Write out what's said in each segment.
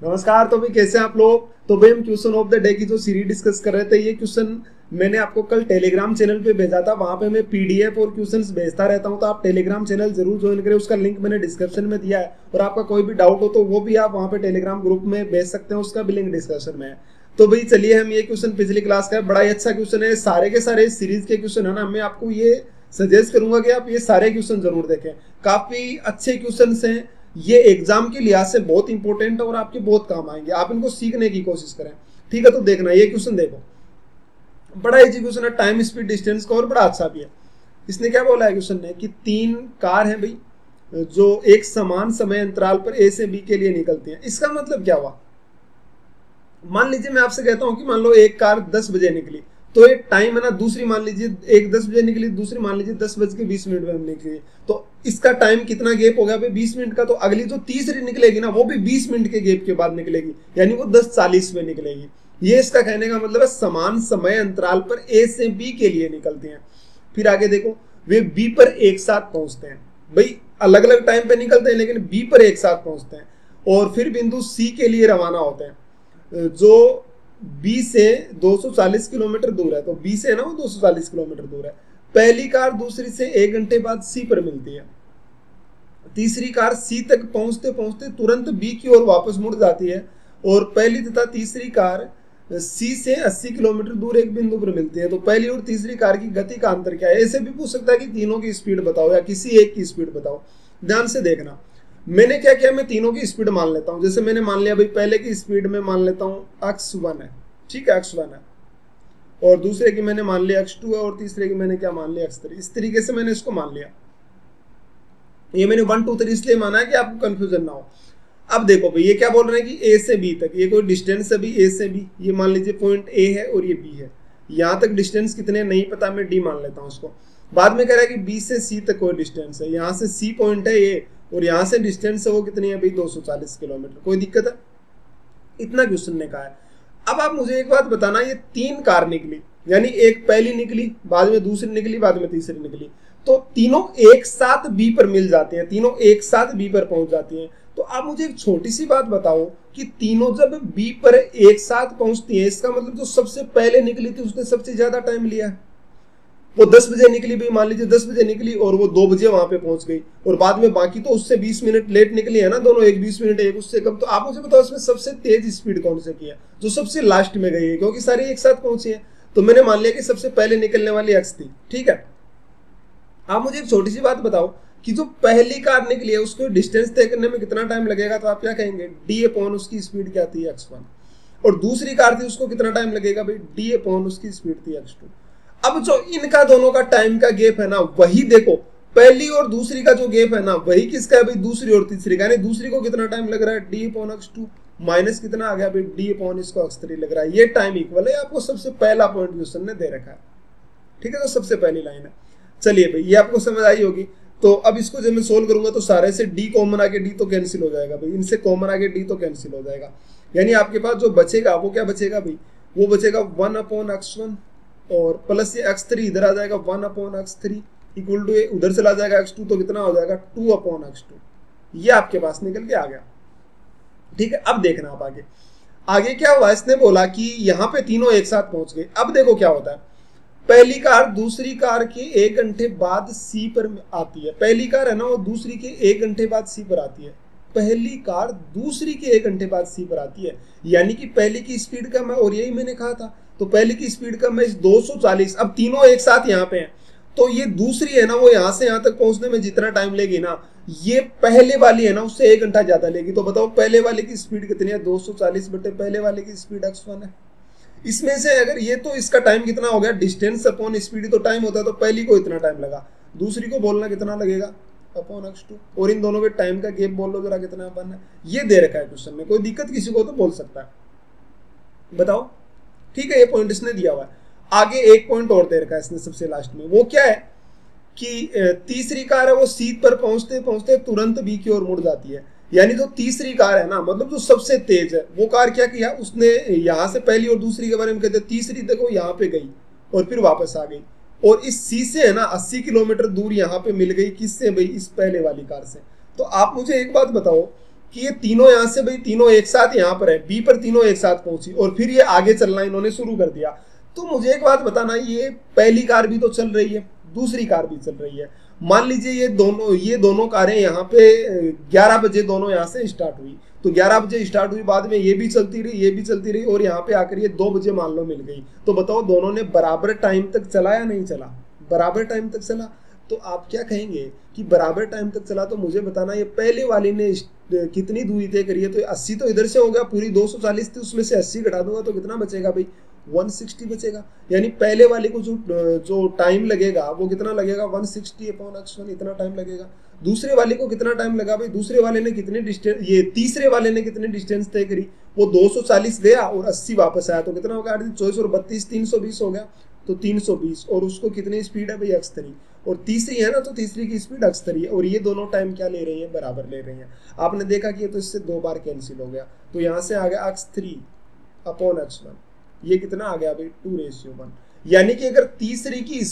नमस्कार। तो भाई कैसे हैं आप लोग। तो भाई हम क्वेश्चन ऑफ द डे की जो सीरीज डिस्कस कर रहे थे, ये क्वेश्चन मैंने आपको कल टेलीग्राम चैनल पे भेजा था। वहां पे मैं पीडीएफ और क्वेश्चंस भेजता रहता हूं, तो आप टेलीग्राम चैनल जरूर ज्वाइन करें। उसका लिंक मैंने डिस्क्रिप्शन में दिया है, और आपका कोई भी डाउट हो तो वो भी आप वहां पे टेलीग्राम ग्रुप में भेज सकते हैं, उसका भी लिंक डिस्क्रिप्शन में है। तो भाई चलिए, हम ये क्वेश्चन पिछली क्लास का है, बड़ा ही अच्छा क्वेश्चन है। सारे के सारे सीरीज के क्वेश्चन है ना, मैं आपको ये सजेस्ट करूंगा कि आप ये सारे क्वेश्चन जरूर देखें। काफी अच्छे क्वेश्चन हैं, ये एग्जाम के लिहाज से बहुत इंपॉर्टेंट है और आपके बहुत काम आएंगे। आप इनको सीखने की कोशिश करें, ठीक है। तो देखना ये क्वेश्चन, देखो बड़ा इजी क्वेश्चन है, टाइम स्पीड डिस्टेंस का, और बड़ा अच्छा भी है। इसने क्या बोला है क्वेश्चन ने कि तीन कार है भाई, जो एक समान समय अंतराल पर ए से बी के लिए निकलती हैं। इसका मतलब क्या हुआ, मान लीजिए मैं आपसे कहता हूं कि मान लो एक कार 10 बजे निकली, तो एक टाइम है ना, दूसरी मान लीजिए एक 10 बजे निकली, दूसरी मान लीजिए 10:20 में निकली, तो इसका टाइम कितना गैप हो गया भाई, 20 मिनट का। तो अगली जो तीसरी निकलेगी ना, वो भी 20 मिनट के गैप के बाद निकलेगी, यानी वो 10:40 में निकलेगी। ये इसका कहने का मतलब है, समान समय अंतराल पर ए से बी के लिए निकलती हैं। फिर आगे देखो, वे बी पर एक साथ पहुंचते हैं। भाई अलग अलग टाइम पे निकलते हैं, लेकिन बी पर एक साथ पहुंचते हैं, और फिर बिंदु सी के लिए रवाना होते हैं, जो बी से 240 किलोमीटर दूर है। तो बी से है ना, वो 240 किलोमीटर दूर है। पहली कार दूसरी से 1 घंटे बाद सी पर मिलती है। तीसरी कार सी तक पहुंचते पहुंचते तुरंत बी की ओर वापस मुड़ जाती है, और पहली तथा तीसरी कार सी से 80 किलोमीटर दूर एक बिंदु पर मिलती है। तो पहली और तीसरी कार की गति का अंतर क्या है। ऐसे भी पूछ सकता है कि तीनों की स्पीड बताओ या किसी एक की स्पीड बताओ। ध्यान से देखना, मैंने क्या किया, मैं तीनों की स्पीड मान लेता हूं। जैसे मैंने मान लिया भाई, पहले की स्पीड में मान लेता हूं x1 है, ठीक है, x1 है, और दूसरे की मैंने मान लिया x2 है, और तीसरे की मैंने क्या मान लिया x3। इस तरीके से मैंने इसको मान लिया। ये मैंने 1 2 3 इसलिए माना है कि आपको कंफ्यूजन ना हो। अब देखो भाई, ये क्या बोल रहे हैं कि ए से बी तक, ये कोई डिस्टेंस है भाई ए से बी, ये मान लीजिए पॉइंट ए है और ये बी है। यहां तक डिस्टेंस कितने नहीं पता, मैं डी मान लेता हूं उसको। बाद में कह रहा है कि बी से सी तक कोई डिस्टेंस है, यहां से सी पॉइंट है ये, और यहां से डिस्टेंस है वो कितनी है भाई, 240 किलोमीटर। कोई दिक्कत है, इतना क्वेश्चन ने कहा है। अब आप मुझे एक बात बताना, ये तीन कार निकली, यानी एक पहली निकली, बाद में दूसरी निकली, बाद में तीसरी निकली, तो तीनों एक साथ बी पर मिल जाते हैं, तीनों एक साथ बी पर पहुंच जाती हैं। तो आप मुझे एक छोटी सी बात बताओ कि तीनों जब बी पर एक साथ पहुंचती हैं, इसका मतलब जो सबसे पहले निकली थी उसने सबसे ज्यादा टाइम लिया है। वो 10 बजे निकली भाई, मान लीजिए 10 बजे निकली, और वो 2 बजे वहां पे पहुंच गई, और बाद में बाकी तो उससे 20 मिनट लेट निकली है ना, दोनों एक 20 मिनट एक उससे कम। तो आप मुझे बताओ, इसमें सबसे तेज स्पीड कौन से की है, जो सबसे लास्ट में गई है, क्योंकि सारे एक साथ पहुंची है। तो मैंने मान लिया कि सबसे पहले निकलने वाली एक्स थी, ठीक है। आप मुझे एक छोटी सी बात बताओ कि जो पहली कार निकली है उसको डिस्टेंस तय करने में कितना टाइम लगेगा। तो आप क्या कहेंगे, डी अपॉन उसकी स्पीड क्या थी, x1। और दूसरी कार थी, उसको कितना टाइम लगेगा भाई, डी अपॉन उसकी स्पीड थी, x2। अब जो इनका दोनों का टाइम का गैप है ना, वही देखो, पहली और दूसरी का जो गैप है ना, वही किसका है भाई, दूसरी और तीसरी का। यानी दूसरी को कितना टाइम लग रहा है, डी अपॉन x2, माइनस कितना आ गया भाई, डी अपॉन इसको x3 लग रहा है। ये टाइम इक्वल है, आपको सबसे पहला पॉइंट क्वेश्चन ने दे रखा है, ठीक है। तो सबसे पहली लाइन है। चलिए भाई, ये आपको समझ आई होगी। तो अब इसको जब मैं सोल्व करूंगा, तो सारे से डी कॉमन आगे डी तो कैंसिल हो जाएगा भाई, इनसे कॉमन आगे डी तो कैंसिल हो जाएगा। यानी आपके पास जो बचेगा वो क्या बचेगा भाई, वो बचेगा 1/x1, और प्लस ये x3 इधर आ जाएगा, 1/x3 इक्वल टू उधर चला जाएगा x2, तो कितना हो जाएगा 2/x2। ये आपके पास निकल के आ गया, ठीक है। अब देखना आप आगे, आगे क्या हुआ, इसने बोला कि यहाँ पे तीनों एक साथ पहुंच गए। अब देखो क्या होता है, पहली कार दूसरी कार के 1 घंटे बाद सी पर आती है। पहली कार है ना, वो दूसरी के 1 घंटे बाद सी पर आती है। पहली कार दूसरी के 1 घंटे बाद सी पर आती है, यानी कि पहली की स्पीड कम है, और यही मैंने कहा था। तो पहली की स्पीड कम है 240। अब तीनों एक साथ यहाँ पे हैं, तो ये दूसरी है ना, वो यहाँ से यहाँ तक पहुंचने में जितना टाइम लेगी ना, ये पहले वाली है ना उससे 1 घंटा ज्यादा लेगी। तो बताओ पहले वाले की स्पीड कितनी है, 240 बटे पहले वाले की स्पीड x1 है। इसमें से अगर ये, तो इसका टाइम कितना हो गया, डिस्टेंस अपॉन स्पीड तो टाइम होता है, तो पहली को इतना टाइम लगा, दूसरी को बोलना कितना लगेगा अपॉन x2, और इन दोनों के टाइम का गैप बोल लो जरा कितना बनना है। ये दे रखा है क्वेश्चन में, कोई दिक्कत किसी को तो बोल सकता है, बताओ, ठीक है। ये पॉइंट इसने दिया हुआ है। आगे एक पॉइंट और दे रखा है इसने सबसे लास्ट में, वो क्या है कि तीसरी कार है, वो सी पर पहुंचते पहुंचते तुरंत बी की ओर मुड़ जाती है। यानी जो तीसरी कार है ना, मतलब जो सबसे तेज है, वो कार क्या किया उसने, यहां से पहली और दूसरी के बारे में कहते, तीसरी देखो यहाँ पे गई और फिर वापस आ गई, और इस सी से है ना 80 किलोमीटर दूर यहाँ पे मिल गई, किससे भाई, इस पहले वाली कार से। तो आप मुझे एक बात बताओ कि ये तीनों यहाँ से भाई तीनों एक साथ यहाँ पर है, बी पर तीनों एक साथ पहुंची और फिर ये आगे चलना इन्होंने शुरू कर दिया। तो मुझे एक बात बताना, ये पहली कार भी तो चल रही है, दूसरी कार भी चल रही है। मान लीजिए ये दोनों कारें यहाँ पे 11 बजे दोनों यहाँ से स्टार्ट हुई, तो 11 बजे स्टार्ट हुई, बाद में ये भी चलती रही, ये भी चलती रही, और यहाँ पे आकर ये 2 बजे मान लो मिल गई। तो बताओ दोनों ने बराबर टाइम तक चला या नहीं चला? बराबर टाइम तक चला। तो आप क्या कहेंगे कि बराबर टाइम तक चला, तो मुझे बताना ये पहले वाली ने कितनी दूरी तय करी है? तो 80 तो इधर से हो गया, पूरी 240 थी, उसमें से 80 घटा दूंगा तो कितना बचेगा भाई? 160 बचेगा। यानी पहले वाले को जो टाइम लगेगा वो कितना लगेगा? 160/x1 इतना टाइम लगेगा। दूसरे वाले को कितना टाइम लगा भाई? दूसरे वाले ने कितने डिस्टेंस, ये तीसरे वाले ने कितने डिस्टेंस तय करी? वो 240 गया और 80 वापस आया, तो कितना हो गया? 24 और 32 320 हो गया, तो 320। और उसको कितनी स्पीड है भाई? x3। और तीसरी है ना, तो तीसरी की स्पीड x3 है, और ये दोनों टाइम क्या ले रही है? बराबर ले रही है। आपने देखा कि ये तो इससे 2 बार कैंसिल हो गया, तो यहाँ से आ गया x3/x1, ये कितना आ गया भाई? 2:1। यानी कि अगर तीसरी की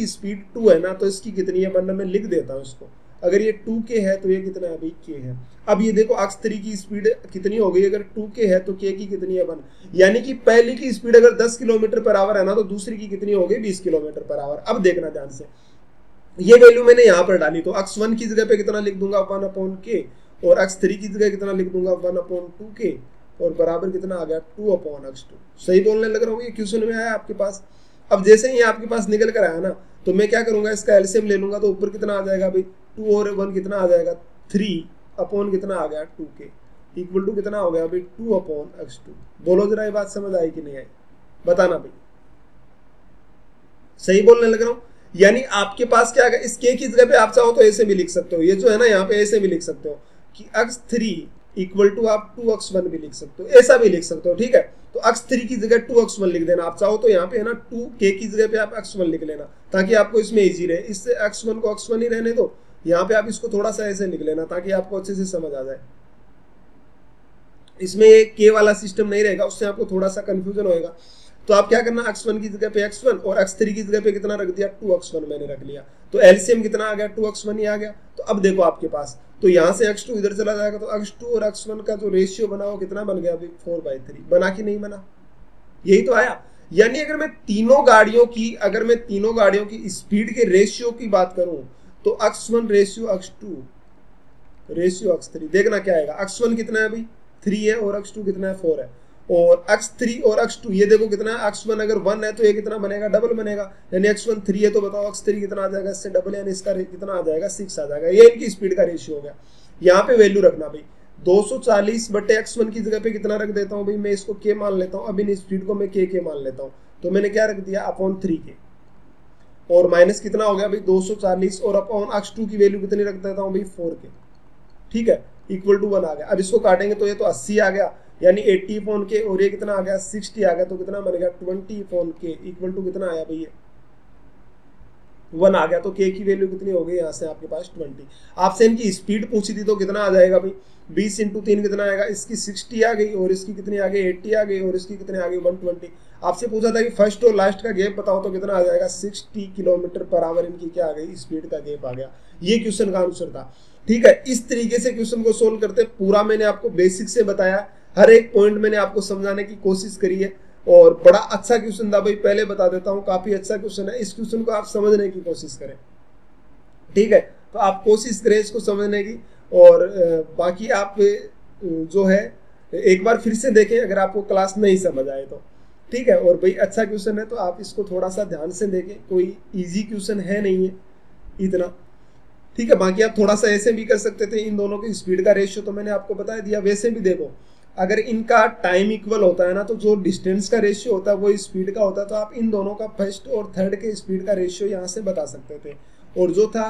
स्पीड 2 है ना, तो इसकी कितनी है? वरना मैं लिख देता हूँ इसको। अगर ये 2k है तो ये कितना है भाई? k है। अब ये देखो x3 की स्पीड कितनी हो गई? अगर 2k है तो k की कितनी है? 1। यानी कि पहली की स्पीड अगर 10 किलोमीटर/आवर है ना, तो दूसरी की कितनी हो गई? 20 किलोमीटर/आवर। अब देखना ध्यान से, ये वैल्यू मैंने यहाँ पर डाली, तो x1 की जगह पे कितना लिख दूंगा? 1/k, और x3 की जगह कितना लिख दूंगा? 1/2k, और बराबर कितना आ गया? 2/x2। सही बोलने लग रहा हूँ, ये क्वेश्चन में आया आपके पास। अब जैसे ही आपके पास निकल कर आया ना, तो मैं क्या करूंगा? इसका एलसीएम ले लूंगा, तो ऊपर कितना आ जाएगा भाई? 2 और 1 कितना आ जाएगा? 3 कितना आ गया? 2k, इक्वल टू कितना हो गया भाई? 2/x2। बोलो जरा, ये बात समझ आई कि नहीं आई? बताना भाई, सही बोलने लग रहा हूँ? यानी आपके पास क्या है, इस k की जगह पे आप चाहो तो ऐसे भी लिख सकते हो, ये जो है ना यहाँ पे ऐसे भी लिख सकते हो कि x3 इक्वल टू आप 2x1 भी लिख सकते हो, ऐसा भी लिख सकते हो, ठीक है। तो x3 की जगह 2x1 लिख देना, आप चाहो तो यहाँ पे है ना 2k की जगह पे आप x1 लिख लेना, ताकि आपको इसमें इजी रहे। इससे x1 को x1 ही रहने दो, यहाँ पे आप इसको थोड़ा सा ऐसे लिख लेना ताकि आपको अच्छे से समझ आ जाए। इसमें ये k वाला सिस्टम नहीं रहेगा, उससे आपको थोड़ा सा कंफ्यूजन होएगा। तो आप क्या करना, x1 की जगह पे x1 और x3 की जगह पे कितना रख दिया? 2x1 मैंने रख लिया। तो एलसीएम कितना आ गया? 2x1 ही आ गया। तो अब देखो आपके पास, तो यहाँ से x2 इधर चला जाएगा, तो x2 और x1 का जो रेशियो बना वो कितना बन गया अभी? 4/3। बना कि नहीं बना? यही तो आया। यानी अगर मैं तीनों गाड़ियों की स्पीड के रेशियो की बात करूं, तो x1 ratio x2 ratio x3, देखना क्या आएगा? x1 कितना है भाई? 3 है, और x2 कितना है? 4 है। और x3 और x2 ये देखो कितना है? x1 अगर 1 है तो ये कितना बनेगा? डबल बनेगा। यानी x1 3 है, तो बताओ x3 कितना आ जाएगा? इससे डबल, यानी इसका कितना आ जाएगा? 6 आ जाएगा। ये इनकी स्पीड का रेशियो हो गया। यहाँ पे वैल्यू रखना भाई, 240/x1 की जगह पे कितना रख देता हूँ भाई? मैं इसको k मान लेता हूँ। अब इन स्पीड को मैं k मान लेता हूँ, तो मैंने क्या रख दिया? /3k, और माइनस कितना हो गया भाई? 240, और /x2 की वैल्यू कितनी रख देता हूँ भाई? 4k, ठीक है, इक्वल टू 1 आ गया। अब इसको काटेंगे तो ये तो 80 आ गया, यानी 80/k, और ये कितना आ गया? 60 आ गया, तो कितना बनेगा? 20/k, इक्वल टू कितना आया भाई? 1 आ गया। तो k की वैल्यू कितनी हो गई यहाँ से आपके पास? 20। आपसे इनकी स्पीड पूछी थी, तो कितना आ जाएगा भाई? 20 × 3 कितना आएगा? इसकी 60 आ गई, और इसकी कितनी आ गई? 80 आ गई, और इसकी कितनी आ गई? 120। आपसे पूछा था कि फर्स्ट और लास्ट का गैप बताओ, तो कितना आ जाएगा? 60 किलोमीटर/आवर इनकी क्या आ गई? स्पीड का गैप आ गया। ये क्वेश्चन का आंसर था, ठीक है। इस तरीके से क्वेश्चन को सोल्व करते, पूरा मैंने आपको बेसिक से बताया, हर एक पॉइंट मैंने आपको समझाने की कोशिश करी है, और बड़ा अच्छा क्वेश्चन था भाई, पहले बता देता हूँ, काफी अच्छा क्वेश्चन है। इस क्वेश्चन को आप समझने की कोशिश करें, ठीक है। तो आप कोशिश करें इसको समझने की, और बाकी आप जो है एक बार फिर से देखें अगर आपको क्लास नहीं समझ आए तो, ठीक है। और भाई अच्छा क्वेश्चन है, तो आप इसको थोड़ा सा ध्यान से देखें, कोई इजी क्वेश्चन है नहीं है इतना, ठीक है। बाकी आप थोड़ा सा ऐसे भी कर सकते थे, इन दोनों की स्पीड का रेशियो तो मैंने आपको बता दिया। वैसे भी देखो, अगर इनका टाइम इक्वल होता है ना, तो जो डिस्टेंस का रेशियो होता है वो स्पीड का होता है, तो आप इन दोनों का फर्स्ट और थर्ड के स्पीड का रेशियो यहाँ से बता सकते थे, और जो था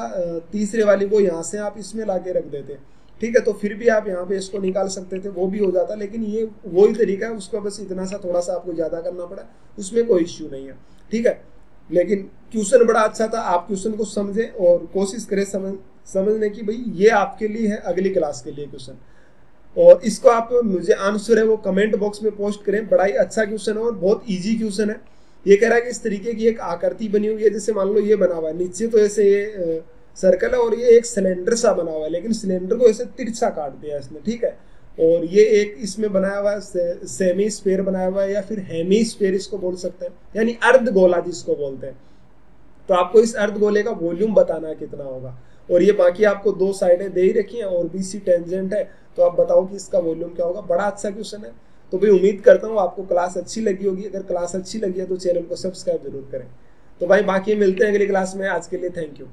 तीसरे वाली वो यहाँ से आप इसमें ला के रख देते, ठीक है। तो फिर भी आप यहाँ पे इसको निकाल सकते थे, वो भी हो जाता। लेकिन ये वही तरीका है, उसका बस इतना सा थोड़ा सा आपको ज्यादा करना पड़ा, उसमें कोई इश्यू नहीं है, ठीक है। लेकिन क्वेश्चन बड़ा अच्छा था, आप क्वेश्चन को समझे और कोशिश करें समझने की, भाई ये आपके लिए है, अगली क्लास के लिए क्वेश्चन। और इसको आप मुझे आंसर है वो कमेंट बॉक्स में पोस्ट करें। बड़ा ही अच्छा क्वेश्चन है और बहुत इजी क्वेश्चन है। ये कह रहा है कि इस तरीके की एक आकृति बनी हुई है, जैसे मान लो ये बना हुआ है, नीचे तो ऐसे ये सर्कल है और ये एक सिलेंडर सा बना हुआ है, लेकिन सिलेंडर को ऐसे तिरछा काट दिया इसने, ठीक है। और ये एक इसमें बनाया हुआ है, सेमी स्फीयर बनाया हुआ है या फिर हेमी स्फीयर इसको बोल सकते हैं, यानी अर्ध गोला जिसको बोलते हैं। तो आपको इस अर्ध गोले का वॉल्यूम बताना है कितना होगा, और ये बाकी आपको दो साइडें दे ही रखी हैं और BC टेंजेंट है, तो आप बताओ कि इसका वॉल्यूम क्या होगा। बड़ा अच्छा क्वेश्चन है। तो भाई उम्मीद करता हूँ आपको क्लास अच्छी लगी होगी। अगर क्लास अच्छी लगी है तो चैनल को सब्सक्राइब जरूर करें। तो भाई बाकी मिलते हैं अगली क्लास में। आज के लिए थैंक यू।